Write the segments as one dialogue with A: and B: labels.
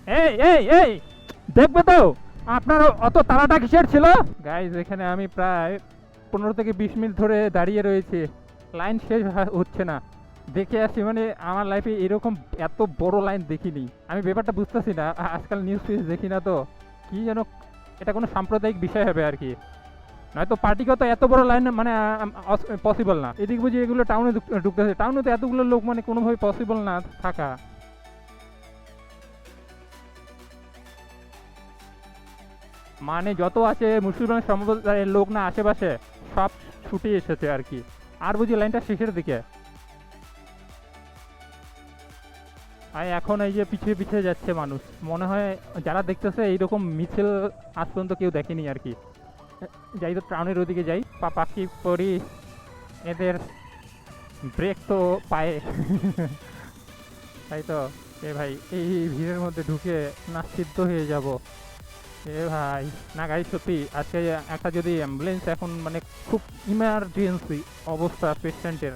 A: এই এই এই দেখবে তো আপনার অত তাড়াটা কিসের ছিল? গাইজ এখানে আমি প্রায় 15 থেকে 20 মিনিট ধরে দাঁড়িয়ে রয়েছি, লাইন শেষ হচ্ছে না। দেখে আসি মানে আমার লাইফে এরকম এত বড় লাইন দেখিনি আমি, ব্যাপারটা বুঝতেছি না। আজকাল নিউজ ফিউজ দেখি না তো, কি যেন এটা কোনো সাম্প্রদায়িক বিষয় হবে আর কি, নয়তো পার্টিগত এত বড় লাইন মানে পসিবল না। এদিক বুঝি এগুলো টাউনে ঢুকতেছে, টাউনে তো এতগুলো লোক মানে কোনোভাবে পসিবল না থাকা। মানে যত আছে মুসলমান সম্প্রদায়ের লোক না আশেপাশে, সব ছুটে এসেছে আর কি। আর বুঝি লাইনটা শেষের দিকে, আর এখন এই যে পিছিয়ে পিছিয়ে যাচ্ছে মানুষ, মনে হয় যারা দেখতেছে এইরকম মিছিল আজ পর্যন্ত কেউ দেখেনি আর কি। যাই তো টাউনের ওদিকে যাই, পাখি পড়ি, এদের ব্রেক তো পায়ে তাই তো। এ ভাই এই ভিড়ের মধ্যে ঢুকে না সিদ্ধ হয়ে যাব। এ ভাই না গাড়ি সত্যি আজকে একটা যদি অ্যাম্বুলেন্স এখন মানে খুব ইমার্জেন্সি অবস্থা পেশেন্টের,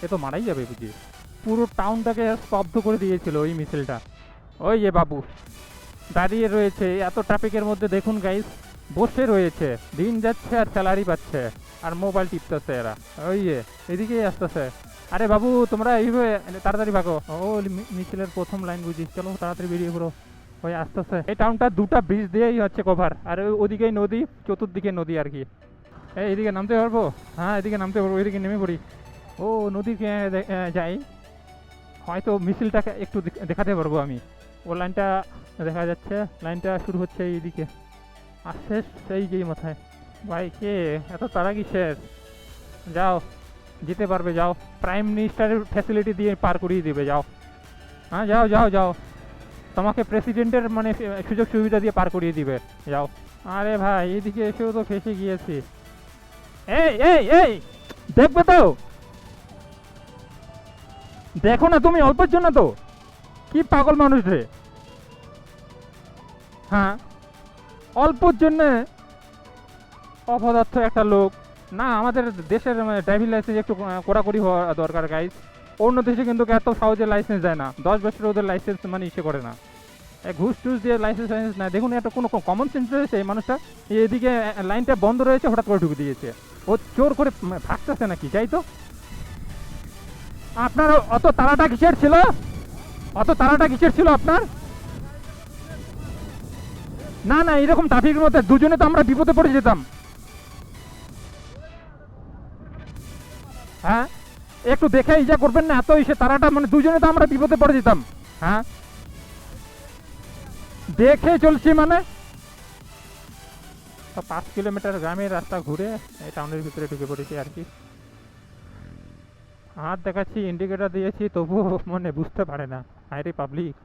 A: এ তো মারাই যাবে বুঝি। পুরো টাউনটাকে স্তব্ধ করে দিয়েছিল ওই মিছিলটা। ওই যে বাবু দাঁড়িয়ে রয়েছে এত ট্রাফিকের মধ্যে, দেখুন গাইস বসে রয়েছে, দিন যাচ্ছে আর স্যালারি পাচ্ছে আর মোবাইল টিপতেছে এরা। ওই যে এদিকেই আসতেছে। আরে বাবু তোমরা এইভাবে তাড়াতাড়ি ভাগো। ও মিছিলের প্রথম লাইন বুঝি, চলো তাড়াতাড়ি বেরিয়ে পড়ো। ওই আসতেছে। এই টাউনটা দুটা ব্রিজ দিয়েই হচ্ছে কভার, আর ওদিকেই নদী, চতুর্দিকে নদী আর কি। এই এদিকে নামতে পারবো? হ্যাঁ এদিকে নামতে পারবো, এদিকে নেমে পড়ি। ও নদীকে যাই, হয়তো মিছিলটাকে একটু দেখাতে পারবো আমি। ও লাইনটা দেখা যাচ্ছে, লাইনটা শুরু হচ্ছে এইদিকে আর শেষ সেই যেই মাথায়। ভাই কে এত তারা কিসের? যাও যেতে পারবে, যাও, প্রাইম মিনিস্টারের ফ্যাসিলিটি দিয়ে পার করিয়ে দিবে, যাও। হ্যাঁ যাও যাও যাও, তোমাকে প্রেসিডেন্টের মানে সুযোগ সুবিধা দিয়ে পার করিয়ে দিবে, যাও। আরে ভাই এদিকে এসেও তো ফেসে গিয়েছি। এই এই এই দেখবে তো, দেখো না তুমি অল্পের জন্য তো, কি পাগল মানুষ রে। হ্যাঁ অল্পর জন্যে অপদার্থ একটা লোক। না আমাদের দেশের ড্রাইভিং লাইসেন্স একটু কড়াকড়ি হওয়া দরকার গাইজ। অন্য দেশে কিন্তু এত সহজে লাইসেন্স দেয় না, 10 বছর ওদের লাইসেন্স মানে ইসে করে না, ঘুষ টুস দিয়ে লাইসেন্স লাইসেন্স না। দেখুন একটা কোনো কমন সেন্স রয়েছে এই মানুষটা, এদিকে লাইনটা বন্ধ রয়েছে হঠাৎ করে ঢুকে দিয়েছে, ও জোর করে ভাগতেছে নাকি, যাই তো। আপনার অত তাড়াটা কিসের ছিল? অত তাড়াটা কিসের ছিল আপনার? না না এরকম ট্রাফিকের মধ্যে দুজনে তো আমরা বিপদে পড়ে যেতাম। হ্যাঁ একটু দেখে ইজা করবেন না, এত ইসে তারাটা মানে দুজনে তো আমরা বিপদে পড়ে যেতাম। হ্যাঁ দেখে চলছি মানে 5 কিলোমিটার গ্রামের রাস্তা ঘুরে এই টাউনের ভিতরে ঢুকে পড়েছি আর কি। হাত দেখাচ্ছি, ইন্ডিকেটার দিয়েছি, তবুও মানে বুঝতে পারে না। হায়রে পাবলিক।